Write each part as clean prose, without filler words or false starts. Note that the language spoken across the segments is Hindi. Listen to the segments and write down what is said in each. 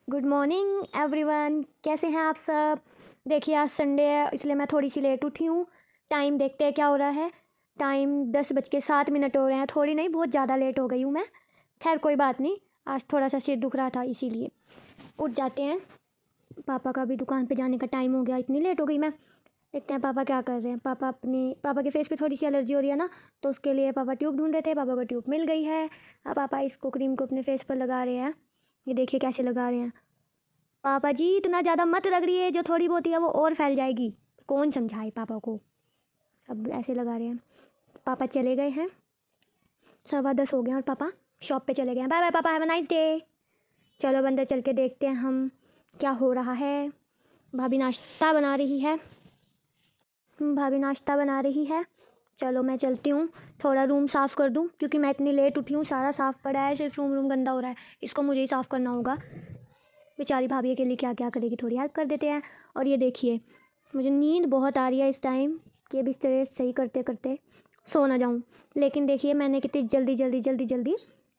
गुड मॉर्निंग एवरीवन, कैसे हैं आप सब। देखिए आज संडे है इसलिए मैं थोड़ी सी लेट उठी हूँ। टाइम देखते हैं क्या हो रहा है। टाइम 10:07 हो रहे हैं। थोड़ी नहीं, बहुत ज़्यादा लेट हो गई हूँ मैं। खैर कोई बात नहीं, आज थोड़ा सा सिर दुख रहा था इसीलिए उठ जाते हैं। पापा का भी दुकान पे जाने का टाइम हो गया, इतनी लेट हो गई मैं। देखते हैं पापा क्या कर रहे हैं। पापा के फेस पे थोड़ी सी एलर्जी हो रही है ना, तो उसके लिए पापा ट्यूब ढूंढ रहे थे। पापा को ट्यूब मिल गई है। अब पापा इसको क्रीम को अपने फेस पर लगा रहे हैं। ये देखिए कैसे लगा रहे हैं। पापा जी इतना ज़्यादा मत रगड़िए, जो थोड़ी बहुत है वो और फैल जाएगी। कौन समझाए पापा को। अब ऐसे लगा रहे हैं। पापा चले गए हैं, 10:15 हो गए और पापा शॉप पे चले गए हैं। बाय बाय पापा, हैव अ नाइस डे। चलो अंदर चल के देखते हैं हम क्या हो रहा है। भाभी नाश्ता बना रही है। चलो मैं चलती हूँ, थोड़ा रूम साफ़ कर दूँ क्योंकि मैं इतनी लेट उठी हूँ। सारा साफ़ पड़ा है, सिर्फ रूम गंदा हो रहा है। इसको मुझे ही साफ़ करना होगा। बेचारी भाभी के लिए क्या क्या करेगी, थोड़ी हेल्प कर देते हैं। और ये देखिए मुझे नींद बहुत आ रही है इस टाइम कि बिस्तर सही करते करते सो ना जाऊँ। लेकिन देखिए मैंने कितनी जल्दी जल्दी जल्दी जल्दी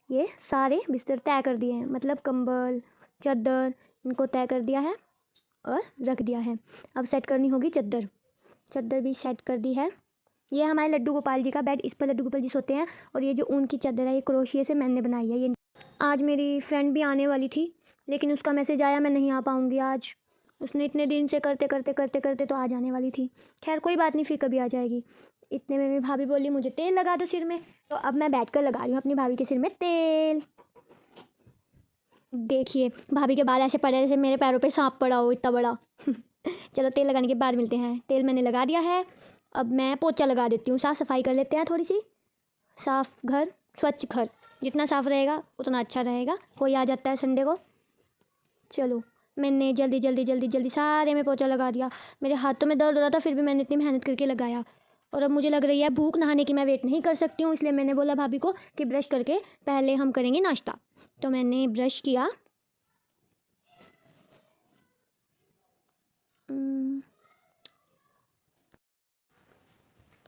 ये सारे बिस्तर तय कर दिए हैं, मतलब कंबल चादर इनको तय कर दिया है और रख दिया है। अब सेट करनी होगी चादर। चादर भी सेट कर दी है। ये हमारे लड्डू गोपाल जी का बेड, इस पर लड्डू गोपाल जी सोते हैं। और ये जो ऊन की चादर है ये क्रोशिया से मैंने बनाई है। ये आज मेरी फ्रेंड भी आने वाली थी लेकिन उसका मैसेज आया मैं नहीं आ पाऊँगी आज। उसने इतने दिन से करते करते करते करते तो आज आने वाली थी। खैर कोई बात नहीं, फिर कभी आ जाएगी। इतने में मेरी भाभी बोली मुझे तेल लगा दो सिर में, तो अब मैं बैठ कर लगा रही हूँ अपनी भाभी के सिर में तेल। देखिए भाभी के बाल ऐसे पड़े जैसे मेरे पैरों पे सांप पड़ा हो, इतना बड़ा। चलो तेल लगाने के बाद मिलते हैं। तेल मैंने लगा दिया है। अब मैं पोछा लगा देती हूँ, साफ़ सफाई कर लेते हैं थोड़ी सी। साफ़ घर, स्वच्छ घर, जितना साफ़ रहेगा उतना अच्छा रहेगा। कोई आ जाता है संडे को। चलो मैंने जल्दी जल्दी जल्दी जल्दी सारे में पोछा लगा दिया। मेरे हाथों में दर्द हो रहा था फिर भी मैंने इतनी मेहनत करके लगाया। और अब मुझे लग रही है भूख, नहाने की मैं वेट नहीं कर सकती हूँ। इसलिए मैंने बोला भाभी को कि ब्रश करके पहले हम करेंगे नाश्ता। तो मैंने ब्रश किया।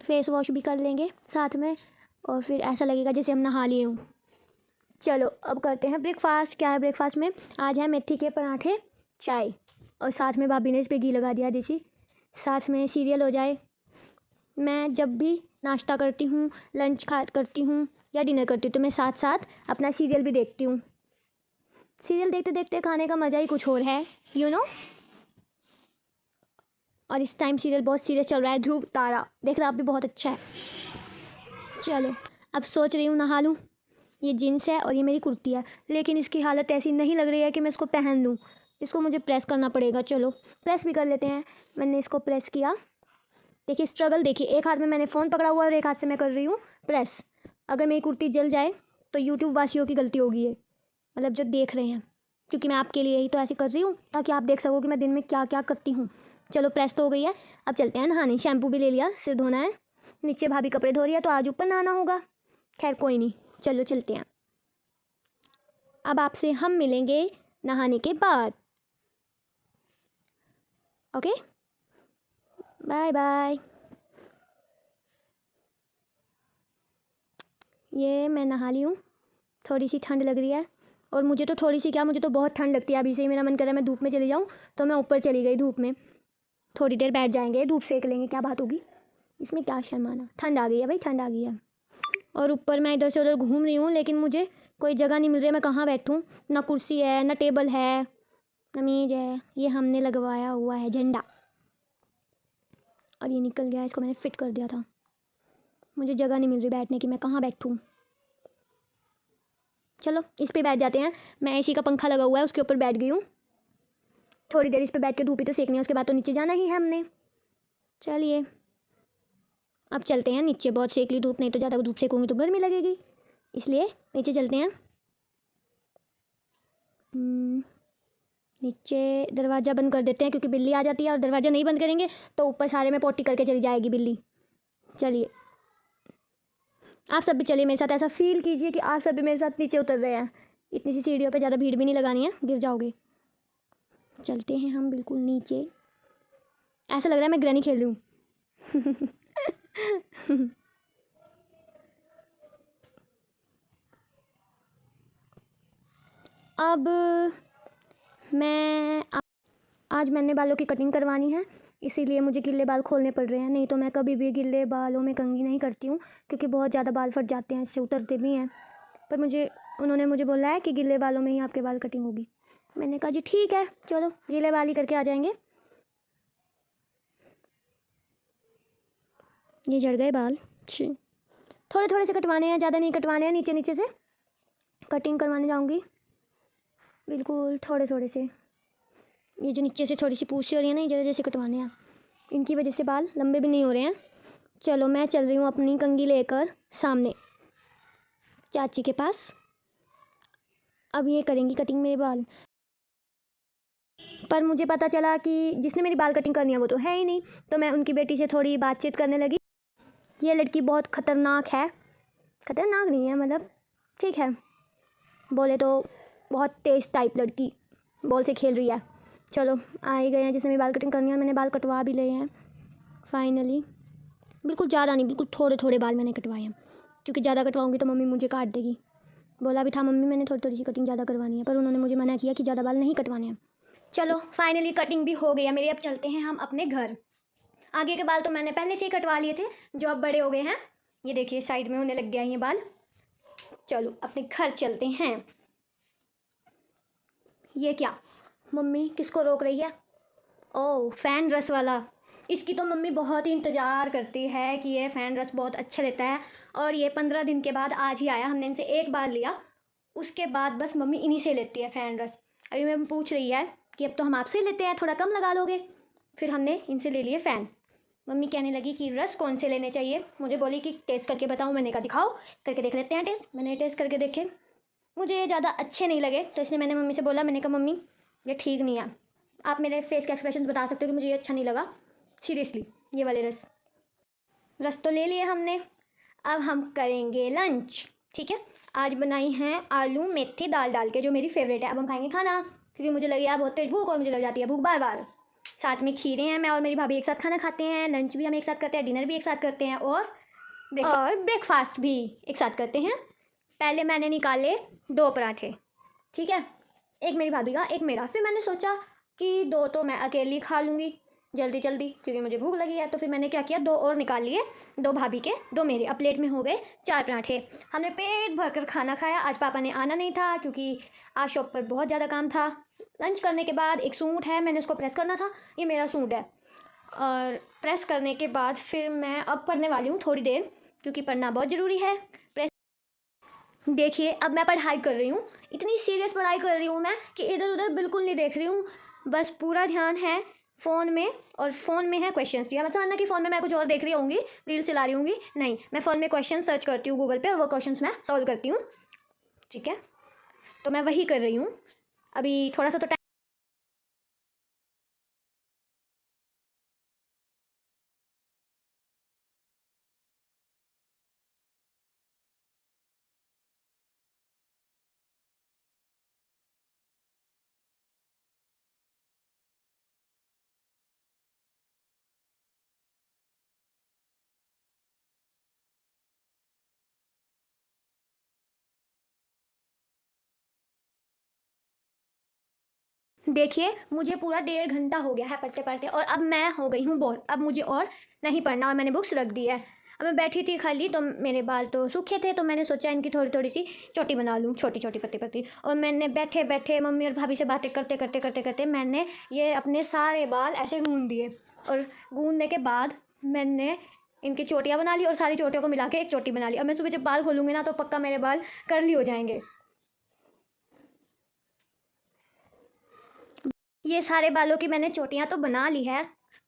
फेस वॉश भी कर लेंगे साथ में और फिर ऐसा लगेगा जैसे हम नहा लिए हों। चलो अब करते हैं ब्रेकफास्ट। क्या है ब्रेकफास्ट में? आज है मेथी के पराठे, चाय और साथ में भाभी ने इस पर घी लगा दिया देसी। साथ में सीरियल हो जाए। मैं जब भी नाश्ता करती हूँ, लंच करती हूँ या डिनर करती हूँ तो मैं साथ साथ अपना सीरियल भी देखती हूँ। सीरियल देखते देखते खाने का मज़ा ही कुछ और है, यू नो। और इस टाइम सीरियल बहुत सीरियस चल रहा है, ध्रुव तारा। देख रहा आप भी, बहुत अच्छा है। चलो अब सोच रही हूँ नहा लूँ। ये जीन्स है और ये मेरी कुर्ती है, लेकिन इसकी हालत ऐसी नहीं लग रही है कि मैं इसको पहन लूँ। इसको मुझे प्रेस करना पड़ेगा। चलो प्रेस भी कर लेते हैं। मैंने इसको प्रेस किया। देखिए स्ट्रगल देखिए, एक हाथ में मैंने फ़ोन पकड़ा हुआ है और एक हाथ से मैं कर रही हूँ प्रेस। अगर मेरी कुर्ती जल जाए तो यूट्यूब वासियों की गलती होगी ये, मतलब जो देख रहे हैं, क्योंकि मैं आपके लिए ही तो ऐसे कर रही हूँ ताकि आप देख सको कि मैं दिन में क्या क्या करती हूँ। चलो प्रेस तो हो गई है। अब चलते हैं नहाने। शैम्पू भी ले लिया, सिर धोना है। नीचे भाभी कपड़े धो रही है तो आज ऊपर नहाना होगा। खैर कोई नहीं, चलो चलते हैं। अब आपसे हम मिलेंगे नहाने के बाद। Okay, bye bye. ये मैं नहा ली हूँ। थोड़ी सी ठंड लग रही है और मुझे तो थोड़ी सी क्या, मुझे तो बहुत ठंड लगती है। अभी से ही मेरा मन कर रहा है मैं धूप में चली जाऊँ, तो मैं ऊपर चली गई धूप में। थोड़ी देर बैठ जाएंगे, धूप सेक लेंगे, क्या बात होगी इसमें, क्या शर्माना। ठंड आ गई है भाई, ठंड आ गई है। और ऊपर मैं इधर से उधर घूम रही हूँ लेकिन मुझे कोई जगह नहीं मिल रही है। मैं कहाँ बैठूँ? ना कुर्सी है, ना टेबल है, ना मेज है। ये हमने लगवाया हुआ है झंडा और ये निकल गया, इसको मैंने फिट कर दिया था। मुझे जगह नहीं मिल रही बैठने की, मैं कहाँ बैठूँ? चलो इस पे बैठ जाते हैं। मैं एसी का पंखा लगा हुआ है उसके ऊपर बैठ गई हूँ। थोड़ी देर इस पे बैठ के धूप ही तो सेकनी है, उसके बाद तो नीचे जाना ही है हमने। चलिए अब चलते हैं नीचे। बहुत सेक ली धूप, नहीं तो ज़्यादा धूप सेकूँगी तो गर्मी लगेगी, इसलिए नीचे चलते हैं। नीचे दरवाज़ा बंद कर देते हैं क्योंकि बिल्ली आ जाती है और दरवाज़ा नहीं बंद करेंगे तो ऊपर सारे में पोटी करके चली जाएगी बिल्ली। चलिए आप सब भी चलिए मेरे साथ, ऐसा फील कीजिए कि आप सब भी मेरे साथ नीचे उतर रहे हैं। इतनी सी सीढ़ियों पे ज़्यादा भीड़ भी नहीं लगानी है, गिर जाओगे। चलते हैं हम बिल्कुल नीचे। ऐसा लग रहा है मैं ग्रैनी खेल रही हूँ। अब मैं आज मैंने बालों की कटिंग करवानी है, इसीलिए मुझे गिल्ले बाल खोलने पड़ रहे हैं। नहीं तो मैं कभी भी गिल्ले बालों में कंघी नहीं करती हूँ, क्योंकि बहुत ज़्यादा बाल फट जाते हैं, इससे उतरते भी हैं। पर उन्होंने मुझे बोला है कि गिल्ले बालों में ही आपके बाल कटिंग होगी। मैंने कहा जी ठीक है, चलो गिल्ले बाल ही करके आ जाएंगे। ये झड़ गए बाल, थोड़े थोड़े से कटवाने हैं, ज़्यादा नहीं कटवाने हैं। नीचे नीचे से कटिंग करवाने जाऊँगी, बिल्कुल थोड़े थोड़े से। ये जो नीचे से थोड़ी सी पूछी हो रही है ना, जरा जैसे कटवाने हैं, इनकी वजह से बाल लंबे भी नहीं हो रहे हैं। चलो मैं चल रही हूँ अपनी कंघी लेकर सामने चाची के पास। अब ये करेंगी कटिंग मेरे बाल। पर मुझे पता चला कि जिसने मेरी बाल कटिंग करनी है वो तो है ही नहीं, तो मैं उनकी बेटी से थोड़ी बातचीत करने लगी। ये लड़की बहुत ख़तरनाक है, ख़तरनाक नहीं है मतलब ठीक है, बोले तो बहुत तेज़ टाइप लड़की, बॉल से खेल रही है। चलो आ ही गए हैं, जिसने मेरी बाल कटिंग करनी है। मैंने बाल कटवा भी लिए हैं फाइनली, बिल्कुल ज़्यादा नहीं, बिल्कुल थोड़े थोड़े बाल मैंने कटवाए हैं, क्योंकि ज़्यादा कटवाऊँगी तो मम्मी मुझे काट देगी। बोला भी था मम्मी मैंने थोड़ी थोड़ी सी कटिंग ज़्यादा करवानी है, पर उन्होंने मुझे मना किया कि ज़्यादा बाल नहीं कटवाने हैं। चलो फाइनली कटिंग भी हो गई है मेरी। अब चलते हैं हम अपने घर। आगे के बाल तो मैंने पहले से ही कटवा लिए थे, जो अब बड़े हो गए हैं। ये देखिए साइड में होने लग गया ये बाल। चलो अपने घर चलते हैं। ये क्या, मम्मी किसको रोक रही है? ओह फ़ैन रस वाला। इसकी तो मम्मी बहुत ही इंतज़ार करती है कि ये फ़ैन रस बहुत अच्छा लेता है, और ये 15 दिन के बाद आज ही आया। हमने इनसे एक बार लिया, उसके बाद बस मम्मी इन्हीं से लेती है फ़ैन रस। अभी मैं पूछ रही है कि अब तो हम आपसे लेते हैं, थोड़ा कम लगा लोगे? फिर हमने इनसे ले लिए फ़ैन। मम्मी कहने लगी कि रस कौन से लेने चाहिए, मुझे बोली कि टेस्ट करके बताऊँ। मैंने कहा दिखाओ, करके देख लेते हैं टेस्ट। मैंने टेस्ट करके देखे, मुझे ये ज़्यादा अच्छे नहीं लगे, तो इसलिए मैंने मम्मी से बोला, मैंने कहा मम्मी ये ठीक नहीं है, आप मेरे फेस के एक्सप्रेशन बता सकते हो कि मुझे ये अच्छा नहीं लगा सीरियसली। ये वाले रस तो ले लिए हमने, अब हम करेंगे लंच। ठीक है, आज बनाई हैं आलू मेथी दाल डाल के, जो मेरी फेवरेट है। अब हम खाएंगे खाना, क्योंकि मुझे लगी है बहुत तेज भूख, और मुझे लग जाती है भूख बार बार। साथ में खीरे हैं, मैं और मेरी भाभी एक साथ खाना खाते हैं, लंच भी हम एक साथ करते हैं, डिनर भी एक साथ करते हैं, और ब्रेकफास्ट भी एक साथ करते हैं। पहले मैंने निकाले 2 पराठे, ठीक है, एक मेरी भाभी का एक मेरा। फिर मैंने सोचा कि 2 तो मैं अकेली खा लूँगी जल्दी जल्दी, क्योंकि मुझे भूख लगी है। तो फिर मैंने क्या किया, 2 और निकाल लिए, 2 भाभी के 2 मेरे। अब प्लेट में हो गए 4 पराठे। हमने पेट भर कर खाना खाया। आज पापा ने आना नहीं था, क्योंकि आज शॉप पर बहुत ज़्यादा काम था। लंच करने के बाद एक सूट है, मैंने उसको प्रेस करना था, ये मेरा सूट है। और प्रेस करने के बाद फिर मैं अब पढ़ने वाली हूँ थोड़ी देर, क्योंकि पढ़ना बहुत ज़रूरी है। देखिए अब मैं पढ़ाई कर रही हूँ, इतनी सीरियस पढ़ाई कर रही हूँ मैं कि इधर उधर बिल्कुल नहीं देख रही हूँ, बस पूरा ध्यान है फ़ोन में। और फ़ोन में है क्वेश्चंस। या मत समझना कि फ़ोन में मैं कुछ और देख रही होंगी, रील चला रही होंगी, नहीं, मैं फ़ोन में क्वेश्चन सर्च करती हूँ गूगल पे, और वो क्वेश्चंस मैं सॉल्व करती हूँ। ठीक है, तो मैं वही कर रही हूँ अभी। थोड़ा सा तो देखिए मुझे पूरा 1.5 घंटा हो गया है पढ़ते पढ़ते, और अब मैं हो गई हूँ बोर। अब मुझे और नहीं पढ़ना, और मैंने बुक्स रख दी है। अब मैं बैठी थी खाली, तो मेरे बाल तो सूखे थे, तो मैंने सोचा इनकी थोड़ी थोड़ी सी चोटी बना लूँ, छोटी छोटी पत्ती पत्ती। और मैंने बैठे बैठे मम्मी और भाभी से बातें करते करते करते करते मैंने ये अपने सारे बाल ऐसे गूंद दिए, और गूंदने के बाद मैंने इनकी चोटियाँ बना ली, और सारी चोटियों को मिला के एक चोटी बना ली। अब मैं सुबह जब बाल खोलूँगी ना, तो पक्का मेरे बाल कर्ली हो जाएंगे। ये सारे बालों की मैंने चोटियाँ तो बना ली है,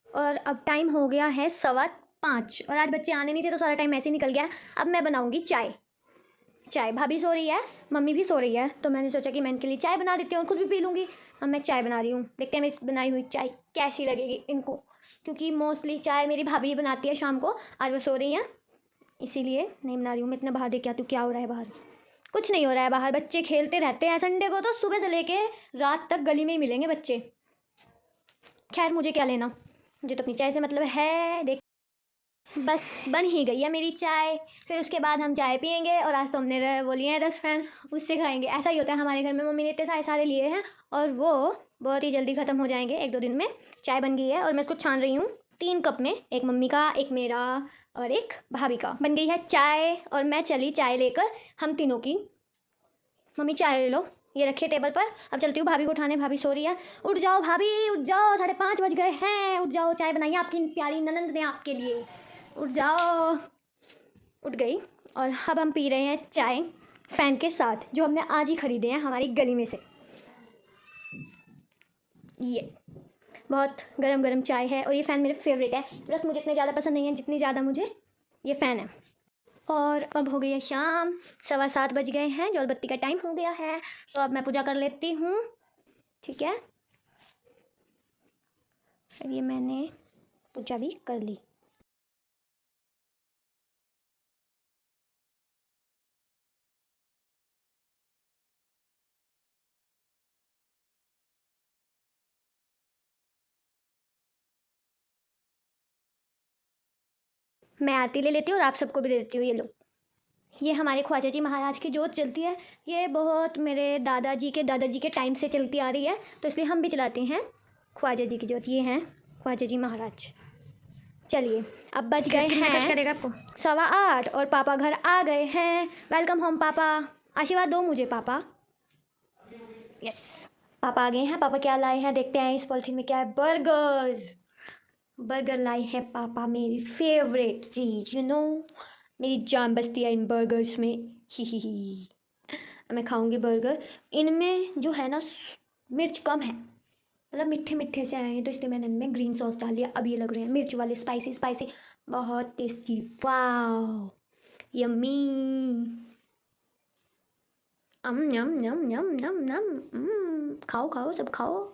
और अब टाइम हो गया है 5:15, और आज बच्चे आने नहीं थे, तो सारा टाइम ऐसे ही निकल गया। अब मैं बनाऊंगी चाय। भाभी सो रही है, मम्मी भी सो रही है, तो मैंने सोचा कि मैं इनके लिए चाय बना देती हूँ और खुद भी पी लूँगी। अब मैं चाय बना रही हूँ, देखते हैं मेरी बनाई हुई चाय कैसी लगेगी इनको, क्योंकि मोस्टली चाय मेरी भाभी ही बनाती है शाम को। आज वो सो रही हैं, इसीलिए नहीं बना रही हूँ। मैं इतना बाहर देख के आती हूँ क्या हो रहा है बाहर। कुछ नहीं हो रहा है बाहर, बच्चे खेलते रहते हैं। संडे को तो सुबह से लेके रात तक गली में ही मिलेंगे बच्चे। खैर मुझे क्या लेना, मुझे तो अपनी चाय से मतलब है। देख बस बन ही गई है मेरी चाय। फिर उसके बाद हम चाय पियेंगे और आज तो हमने वो लिए हैं रसफैन, उससे खाएंगे। ऐसा ही होता है हमारे घर में, मम्मी ने इतने सारे सारे लिए हैं और वो बहुत ही जल्दी ख़त्म हो जाएंगे 1-2 दिन में। चाय बन गई है और मैं इसको छान रही हूँ 3 कप में, एक मम्मी का, एक मेरा और एक भाभी का। बन गई है चाय और मैं चली चाय लेकर हम तीनों की। मम्मी चाय ले लो, ये रखिए टेबल पर। अब चलती हूँ भाभी को उठाने, भाभी सो रही है। उठ जाओ भाभी, उठ जाओ, 5:30 बज गए हैं, उठ जाओ, चाय बनाइए आपकी प्यारी ननंद ने आपके लिए, उठ जाओ। उठ गई और अब हम पी रहे हैं चाय फ़ैन के साथ, जो हमने आज ही ख़रीदे हैं हमारी गली में से। ये बहुत गरम गरम चाय है और ये फ़ैन मेरे फेवरेट है। रस मुझे इतने ज़्यादा पसंद नहीं है जितनी ज़्यादा मुझे ये फ़ैन है। और अब हो गई है शाम, 7:15 बज गए हैं, जल बत्ती का टाइम हो गया है। तो अब मैं पूजा कर लेती हूँ, ठीक है। फिर ये मैंने पूजा भी कर ली। मैं आरती ले लेती हूँ और आप सबको भी दे देती हूँ। ये लो, ये हमारे ख्वाजा जी महाराज की जोत चलती है। ये बहुत मेरे दादाजी के टाइम से चलती आ रही है, तो इसलिए हम भी चलाते हैं ख्वाजा जी की जोत। ये हैं ख्वाजा जी महाराज। चलिए अब बज गए हैं करेगा आपको 8:15 और पापा घर आ गए हैं। वेलकम होम पापा, आशीर्वाद दो मुझे पापा। यस, पापा आ गए हैं। पापा क्या लाए हैं देखते हैं, इस पॉलिथीन में क्या है। बर्गर, बर्गर लाए हैं पापा, मेरी फेवरेट चीज़, मेरी जान बसती है इन बर्गर्स में। ही मैं खाऊंगी बर्गर। इनमें जो है ना मिर्च कम है, मतलब मीठे मीठे से आए हैं, तो इसलिए मैंने इनमें ग्रीन सॉस डाल दिया। अब ये लग रहे हैं मिर्च वाले, स्पाइसी स्पाइसी, बहुत टेस्टी। वाओ यम्मी, यम यम यम यम यम। खाओ खाओ सब खाओ।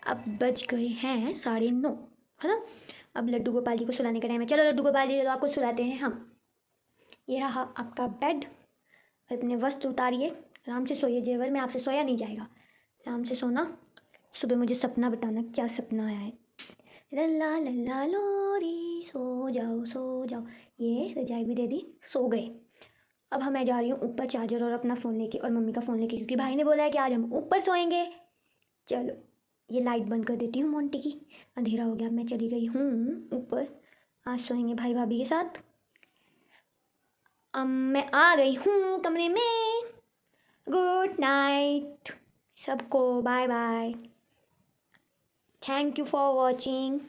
अब बज गए हैं 9:30, है ना। अब लड्डू गोपाल जी को सुलाने का टाइम है। चलो लड्डू गोपाल जी, चलो आपको सुलाते हैं हम। ये रहा आपका बेड, और अपने वस्त्र उतारिए, आराम से सोइए। जेवर में आपसे सोया नहीं जाएगा, आराम से सोना। सुबह मुझे सपना बताना क्या सपना आया है। लल्ला लल्ला लोरी, सो जाओ सो जाओ। ये रजाई भी दे दी, सो गए। अब मैं जा रही हूँ ऊपर चार्जर और अपना फ़ोन लेके और मम्मी का फ़ोन लेके, क्योंकि भाई ने बोला है कि आज हम ऊपर सोएंगे। चलो ये लाइट बंद कर देती हूँ मोंटी की, अंधेरा हो गया। मैं चली गई हूँ ऊपर, आज सोएंगे भाई भाभी के साथ। मैं आ गई हूँ कमरे में। गुड नाइट सबको, bye bye. Thank you for watching.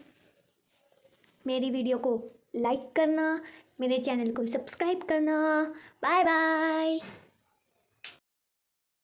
मेरी वीडियो को लाइक करना, मेरे चैनल को सब्सक्राइब करना। Bye bye.